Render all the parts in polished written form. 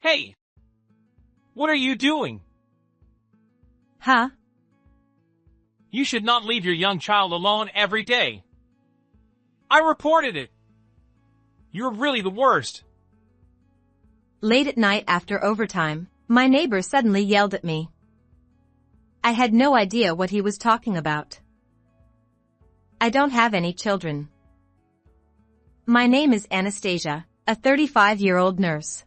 Hey! What are you doing? Huh? You should not leave your young child alone every day. I reported it. You're really the worst. Late at night after overtime, my neighbor suddenly yelled at me. I had no idea what he was talking about. I don't have any children. My name is Anastasia, a 35-year-old nurse.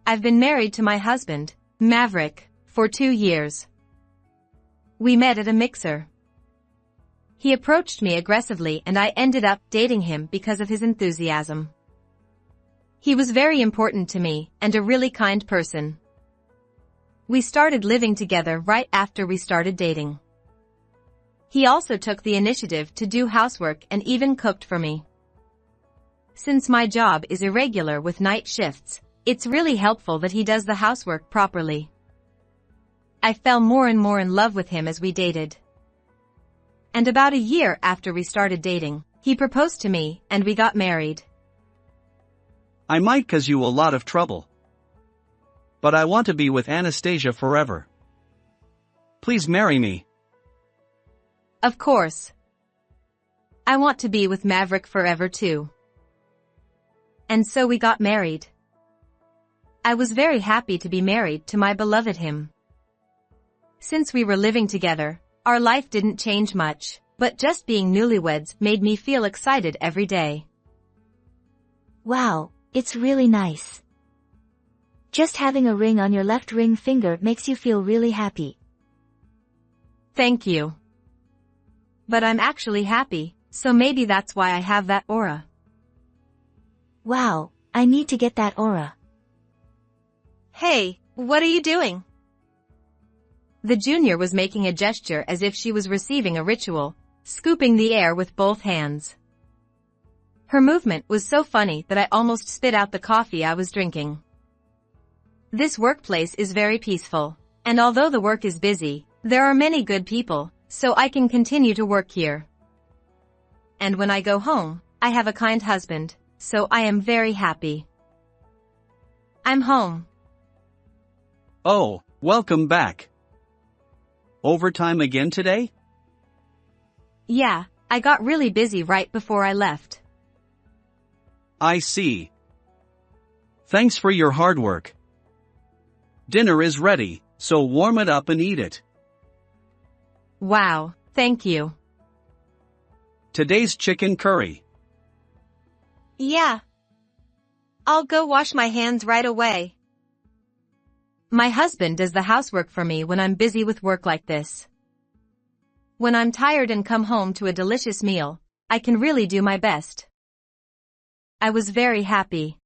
I've been married to my husband, Maverick, for 2 years. We met at a mixer. He approached me aggressively and I ended up dating him because of his enthusiasm. He was very important to me and a really kind person. We started living together right after we started dating. He also took the initiative to do housework and even cooked for me. Since my job is irregular with night shifts, it's really helpful that he does the housework properly. I fell more and more in love with him as we dated. And about a year after we started dating, he proposed to me and we got married. I might cause you a lot of trouble. But I want to be with Anastasia forever. Please marry me. Of course. I want to be with Maverick forever too. And so we got married. I was very happy to be married to my beloved him. Since we were living together, our life didn't change much, but just being newlyweds made me feel excited every day. Wow, it's really nice. Just having a ring on your left ring finger makes you feel really happy. Thank you. But I'm actually happy, so maybe that's why I have that aura. Wow, I need to get that aura. Hey, what are you doing? The junior was making a gesture as if she was receiving a ritual, scooping the air with both hands. Her movement was so funny that I almost spit out the coffee I was drinking. This workplace is very peaceful, and although the work is busy, there are many good people, so I can continue to work here. And when I go home, I have a kind husband, so I am very happy. I'm home. Oh, welcome back. Overtime again today? Yeah, I got really busy right before I left. I see. Thanks for your hard work. Dinner is ready, so warm it up and eat it. Wow, thank you. Today's chicken curry. Yeah. I'll go wash my hands right away. My husband does the housework for me when I'm busy with work like this. When I'm tired and come home to a delicious meal, I can really do my best. I was very happy.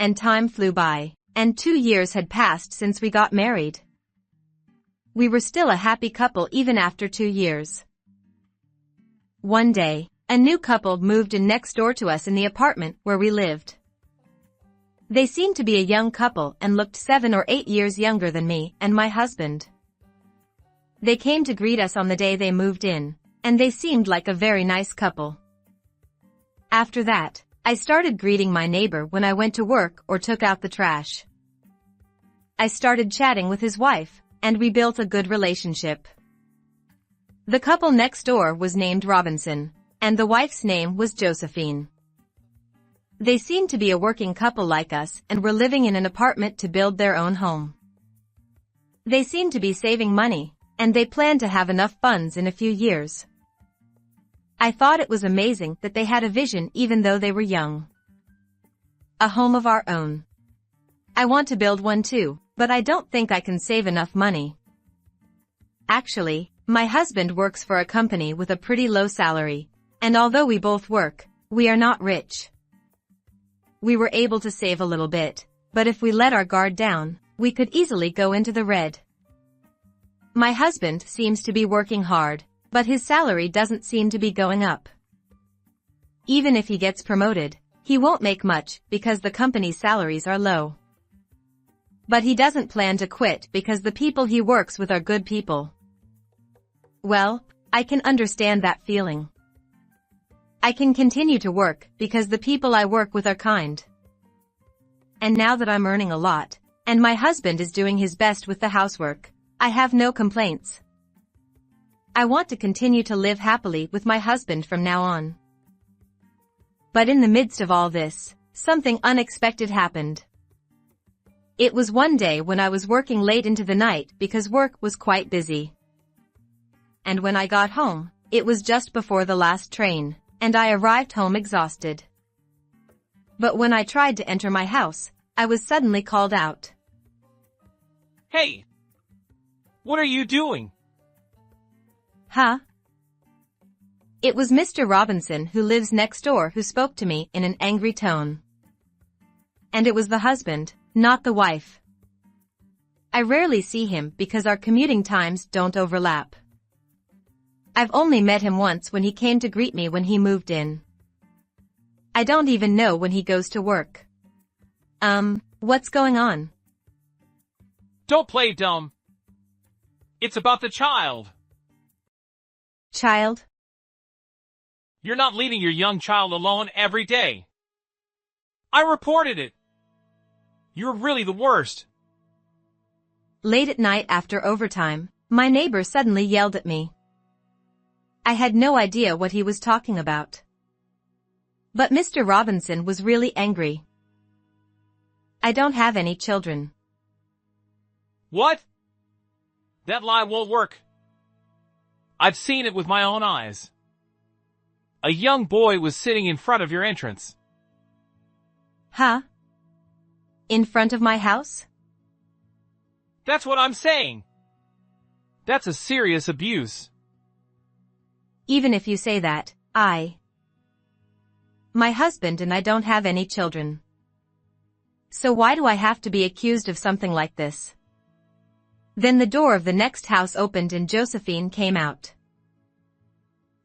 And time flew by, and 2 years had passed since we got married. We were still a happy couple even after 2 years. One day, a new couple moved in next door to us in the apartment where we lived. They seemed to be a young couple and looked 7 or 8 years younger than me and my husband. They came to greet us on the day they moved in, and they seemed like a very nice couple. After that, I started greeting my neighbor when I went to work or took out the trash. I started chatting with his wife, and we built a good relationship. The couple next door was named Robinson, and the wife's name was Josephine. They seemed to be a working couple like us and were living in an apartment to build their own home. They seemed to be saving money, and they planned to have enough funds in a few years. I thought it was amazing that they had a vision even though they were young. A home of our own. I want to build one too, but I don't think I can save enough money. Actually, my husband works for a company with a pretty low salary, and although we both work, we are not rich. We were able to save a little bit, but if we let our guard down, we could easily go into the red. My husband seems to be working hard, but his salary doesn't seem to be going up. Even if he gets promoted, he won't make much because the company's salaries are low. But he doesn't plan to quit because the people he works with are good people. Well, I can understand that feeling. I can continue to work because the people I work with are kind. and now that I'm earning a lot, and my husband is doing his best with the housework, I have no complaints. I want to continue to live happily with my husband from now on. But in the midst of all this, something unexpected happened. It was one day when I was working late into the night because work was quite busy. And when I got home, it was just before the last train, and I arrived home exhausted. But when I tried to enter my house, I was suddenly called out. Hey! What are you doing? Huh? It was Mr. Robinson who lives next door who spoke to me in an angry tone. And it was the husband, not the wife. I rarely see him because our commuting times don't overlap. I've only met him once when he came to greet me when he moved in. I don't even know when he goes to work. What's going on? Don't play dumb. It's about the child. Child? You're not leaving your young child alone every day. I reported it. You're really the worst. Late at night after overtime, my neighbor suddenly yelled at me. I had no idea what he was talking about. But Mr. Robinson was really angry. I don't have any children. What? That lie won't work. I've seen it with my own eyes. A young boy was sitting in front of your entrance. Huh? In front of my house? That's what I'm saying. That's a serious abuse. Even if you say that, my husband and I don't have any children. So why do I have to be accused of something like this? Then the door of the next house opened and Josephine came out.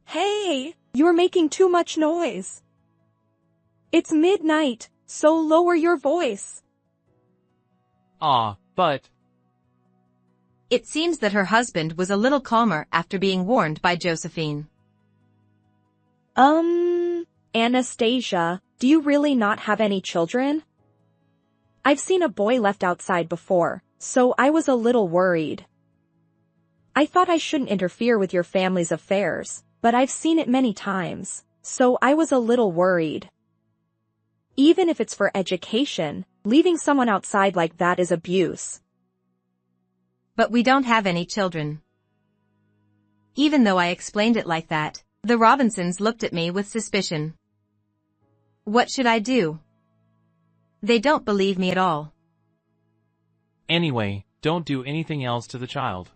Hey, you're making too much noise. It's midnight, so lower your voice. But... It seems that her husband was a little calmer after being warned by Josephine. Anastasia, do you really not have any children? I've seen a boy left outside before, so I was a little worried. I thought I shouldn't interfere with your family's affairs, but I've seen it many times, so I was a little worried. Even if it's for education, leaving someone outside like that is abuse. But we don't have any children. Even though I explained it like that, the Robinsons looked at me with suspicion. What should I do? They don't believe me at all. Anyway, don't do anything else to the child.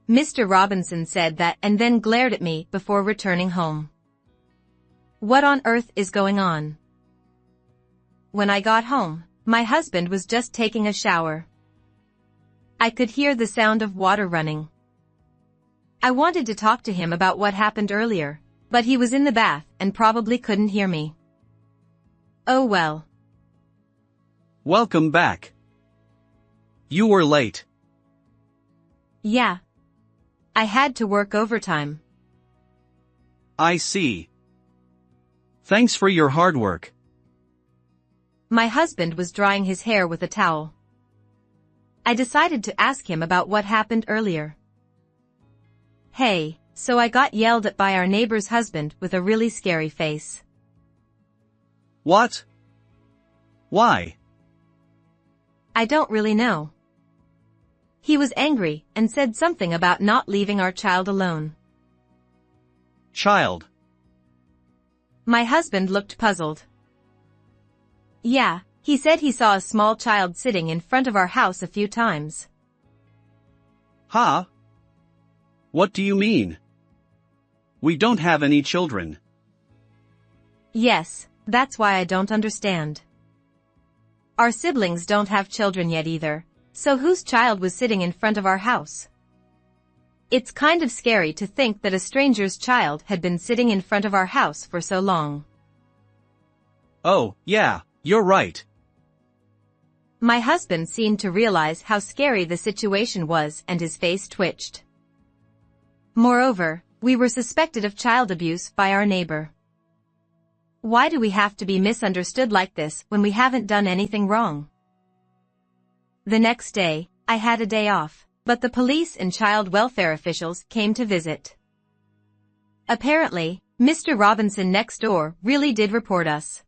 Mr. Robinson said that and then glared at me before returning home. What on earth is going on? When I got home, my husband was just taking a shower. I could hear the sound of water running. I wanted to talk to him about what happened earlier, but he was in the bath and probably couldn't hear me. Oh well. Welcome back. You were late. Yeah. I had to work overtime. I see. Thanks for your hard work. My husband was drying his hair with a towel. I decided to ask him about what happened earlier. Hey, so I got yelled at by our neighbor's husband with a really scary face. What? Why? I don't really know. He was angry and said something about not leaving our child alone. Child. My husband looked puzzled. Yeah, he said he saw a small child sitting in front of our house a few times. Huh? What do you mean? We don't have any children. Yes, that's why I don't understand. Our siblings don't have children yet either, so whose child was sitting in front of our house? It's kind of scary to think that a stranger's child had been sitting in front of our house for so long. Oh, yeah, you're right. My husband seemed to realize how scary the situation was and his face twitched. Moreover, we were suspected of child abuse by our neighbor. Why do we have to be misunderstood like this when we haven't done anything wrong? The next day, I had a day off, but the police and child welfare officials came to visit. Apparently, Mr. Robinson next door really did report us.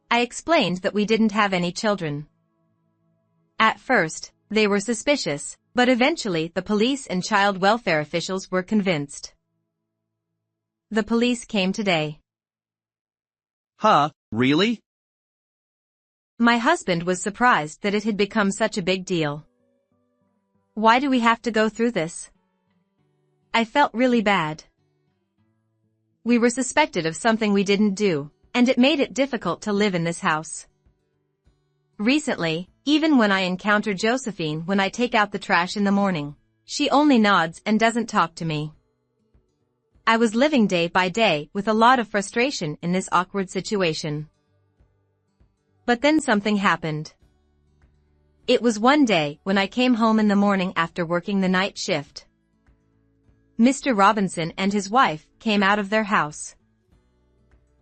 I explained that we didn't have any children. At first, they were suspicious, but eventually the police and child welfare officials were convinced. The police came today. Huh, really? My husband was surprised that it had become such a big deal. Why do we have to go through this? I felt really bad. We were suspected of something we didn't do, and it made it difficult to live in this house. Recently, even when I encounter Josephine when I take out the trash in the morning, she only nods and doesn't talk to me. I was living day by day with a lot of frustration in this awkward situation. But then something happened. It was one day when I came home in the morning after working the night shift. Mr. Robinson and his wife came out of their house.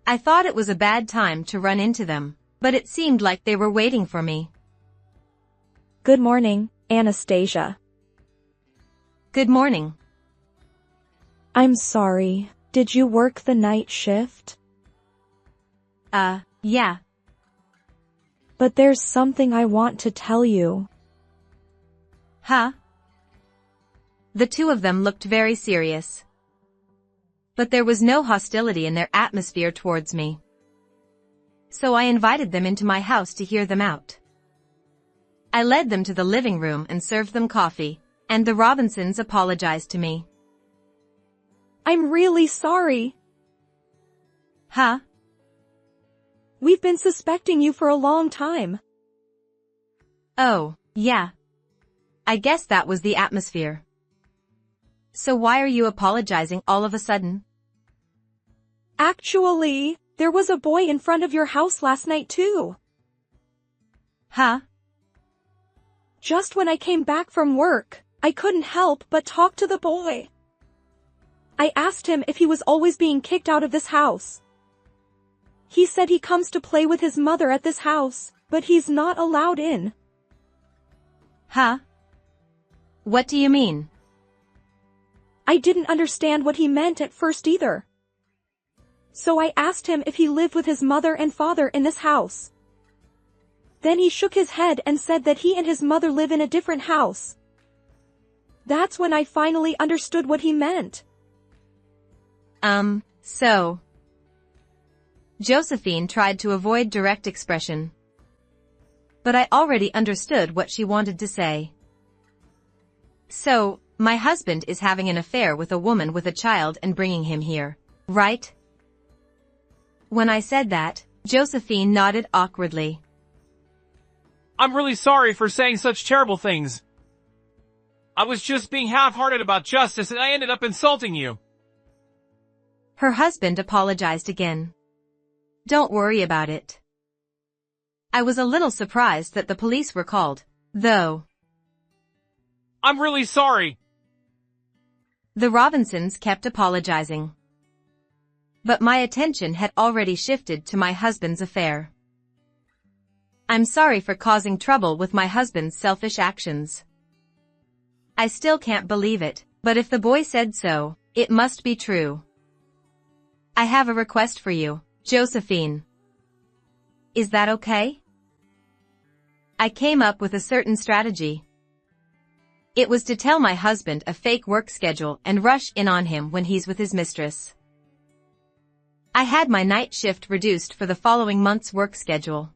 I thought it was a bad time to run into them, but it seemed like they were waiting for me. Good morning, Anastasia. Good morning. I'm sorry, did you work the night shift? Yeah. But there's something I want to tell you. Huh? The two of them looked very serious. But there was no hostility in their atmosphere towards me. So I invited them into my house to hear them out. I led them to the living room and served them coffee, and the Robinsons apologized to me. I'm really sorry. Huh? We've been suspecting you for a long time. Oh, yeah. I guess that was the atmosphere. So why are you apologizing all of a sudden? Actually, there was a boy in front of your house last night too. Huh? Just when I came back from work, I couldn't help but talk to the boy. I asked him if he was always being kicked out of this house. He said he comes to play with his mother at this house, but he's not allowed in. Huh? What do you mean? I didn't understand what he meant at first either. So I asked him if he lived with his mother and father in this house. Then he shook his head and said that he and his mother live in a different house. That's when I finally understood what he meant. So. Josephine tried to avoid direct expression. But I already understood what she wanted to say. So, my husband is having an affair with a woman with a child and bringing him here, right? When I said that, Josephine nodded awkwardly. I'm really sorry for saying such terrible things. I was just being half-hearted about justice and I ended up insulting you. Her husband apologized again. Don't worry about it. I was a little surprised that the police were called, though. I'm really sorry. The Robinsons kept apologizing. But my attention had already shifted to my husband's affair. I'm sorry for causing trouble with my husband's selfish actions. I still can't believe it, but if the boy said so, it must be true. I have a request for you, Josephine. Is that okay? I came up with a certain strategy. It was to tell my husband a fake work schedule and rush in on him when he's with his mistress. I had my night shift reduced for the following month's work schedule.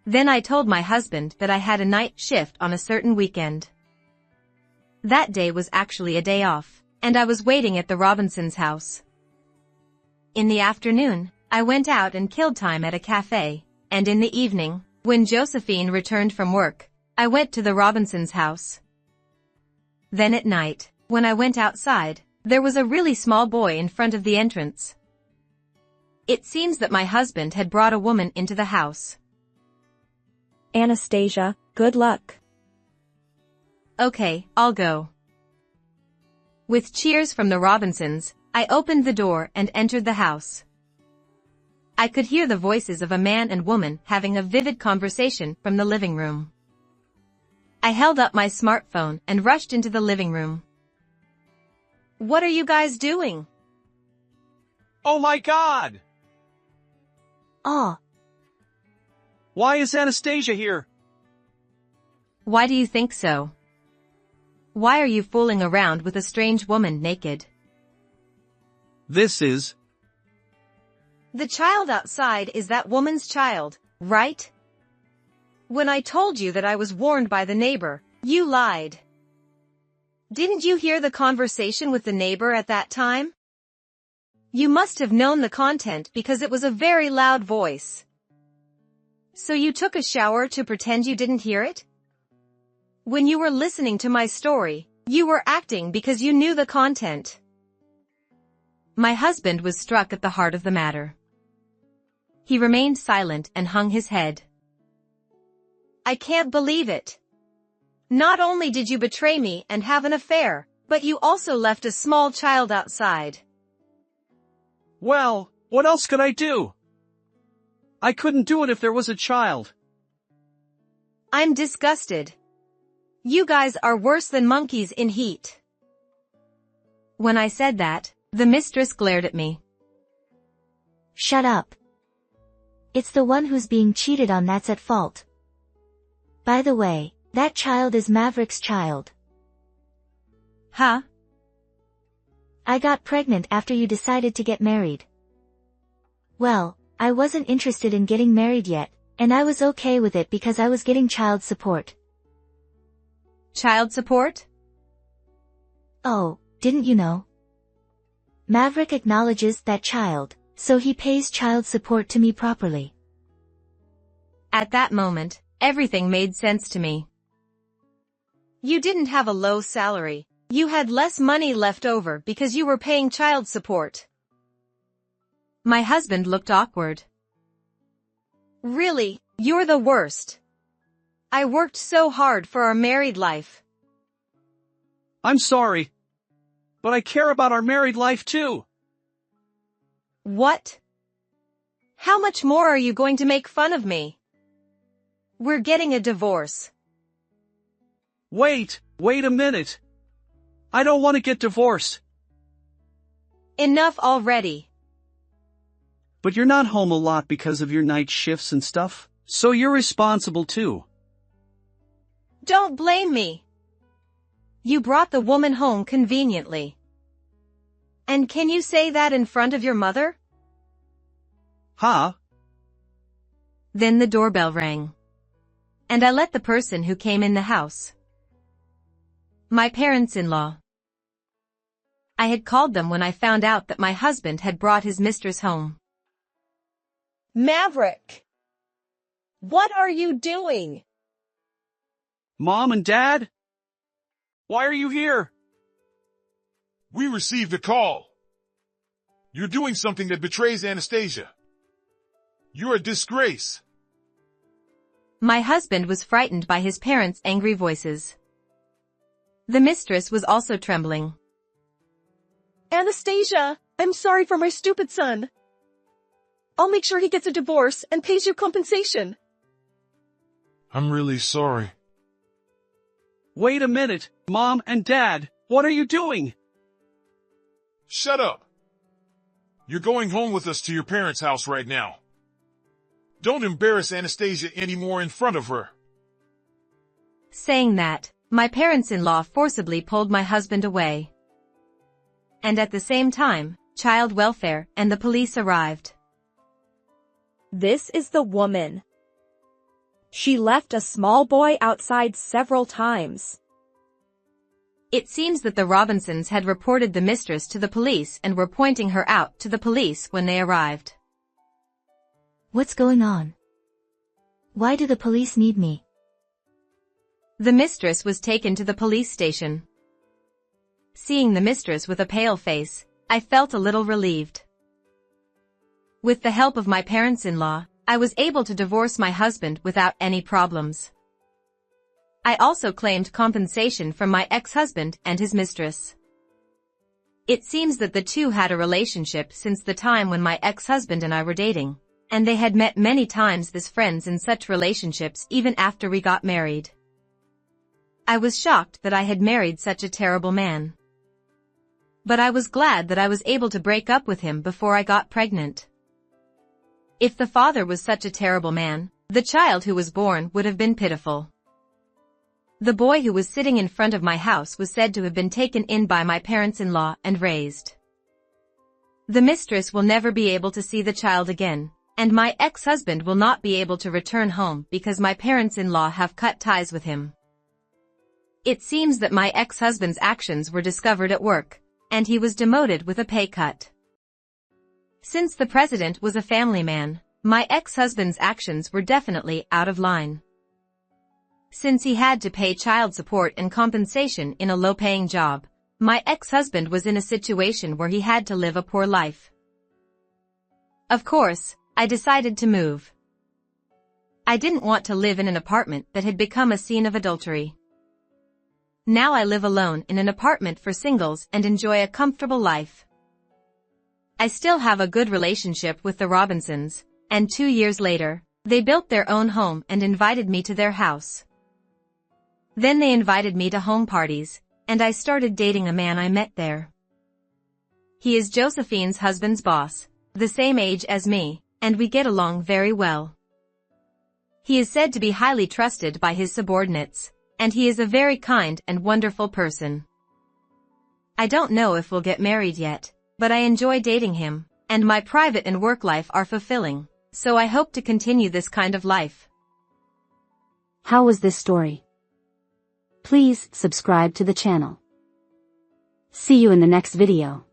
Then I told my husband that I had a night shift on a certain weekend. That day was actually a day off, and I was waiting at the Robinsons' house. In the afternoon, I went out and killed time at a cafe, and in the evening, when Josephine returned from work, I went to the Robinsons' house. Then at night, when I went outside, there was a really small boy in front of the entrance. It seems that my husband had brought a woman into the house. Anastasia, good luck. Okay, I'll go. With cheers from the Robinsons, I opened the door and entered the house. I could hear the voices of a man and woman having a vivid conversation from the living room. I held up my smartphone and rushed into the living room. What are you guys doing? Oh my God! Aw, Why is Anastasia here? Why do you think so? Why are you fooling around with a strange woman naked? This is... The child outside is that woman's child, right? When I told you that I was warned by the neighbor, you lied. Didn't you hear the conversation with the neighbor at that time? You must have known the content because it was a very loud voice. So you took a shower to pretend you didn't hear it? When you were listening to my story, you were acting because you knew the content. My husband was struck at the heart of the matter. He remained silent and hung his head. I can't believe it. Not only did you betray me and have an affair, but you also left a small child outside. Well, what else could I do? I couldn't do it if there was a child. I'm disgusted. You guys are worse than monkeys in heat. When I said that, the mistress glared at me. shut up. It's the one who's being cheated on that's at fault. By the way, that child is Maverick's child. Huh? I got pregnant after you decided to get married. Well, I wasn't interested in getting married yet, and I was okay with it because I was getting child support. Child support? Oh, didn't you know? Maverick acknowledges that child, so he pays child support to me properly. At that moment, everything made sense to me. You didn't have a low salary. You had less money left over because you were paying child support. My husband looked awkward. Really, you're the worst. I worked so hard for our married life. I'm sorry. But I care about our married life too. What? How much more are you going to make fun of me? We're getting a divorce. Wait a minute. I don't want to get divorced. Enough already. But you're not home a lot because of your night shifts and stuff, so you're responsible too. Don't blame me. You brought the woman home conveniently. And can you say that in front of your mother? Huh? Then the doorbell rang. And I let the person who came in the house. My parents-in-law. I had called them when I found out that my husband had brought his mistress home. Maverick! What are you doing? Mom and Dad? Why are you here? We received a call. You're doing something that betrays Anastasia. You're a disgrace. My husband was frightened by his parents' angry voices. The mistress was also trembling. Anastasia, I'm sorry for my stupid son. I'll make sure he gets a divorce and pays you compensation. I'm really sorry. Wait a minute, Mom and Dad, what are you doing? Shut up. You're going home with us to your parents' house right now. Don't embarrass Anastasia anymore in front of her. Saying that, my parents-in-law forcibly pulled my husband away. And at the same time, child welfare and the police arrived. This is the woman. She left a small boy outside several times. It seems that the Robinsons had reported the mistress to the police and were pointing her out to the police when they arrived. What's going on? Why do the police need me? The mistress was taken to the police station. Seeing the mistress with a pale face, I felt a little relieved. With the help of my parents-in-law, I was able to divorce my husband without any problems. I also claimed compensation from my ex-husband and his mistress. It seems that the two had a relationship since the time when my ex-husband and I were dating. and they had met many times as friends in such relationships even after we got married. I was shocked that I had married such a terrible man. But I was glad that I was able to break up with him before I got pregnant. If the father was such a terrible man, the child who was born would have been pitiful. The boy who was sitting in front of my house was said to have been taken in by my parents-in-law and raised. The mistress will never be able to see the child again, and my ex-husband will not be able to return home because my parents-in-law have cut ties with him. It seems that my ex-husband's actions were discovered at work, and he was demoted with a pay cut. Since the president was a family man, my ex-husband's actions were definitely out of line. Since he had to pay child support and compensation in a low-paying job, my ex-husband was in a situation where he had to live a poor life. Of course, I decided to move. I didn't want to live in an apartment that had become a scene of adultery. Now I live alone in an apartment for singles and enjoy a comfortable life. I still have a good relationship with the Robinsons, and 2 years later, they built their own home and invited me to their house. Then they invited me to home parties, and I started dating a man I met there. He is Josephine's husband's boss, the same age as me, and we get along very well. He is said to be highly trusted by his subordinates, and he is a very kind and wonderful person. I don't know if we'll get married yet, but I enjoy dating him, and my private and work life are fulfilling, so I hope to continue this kind of life. How was this story? Please subscribe to the channel. See you in the next video.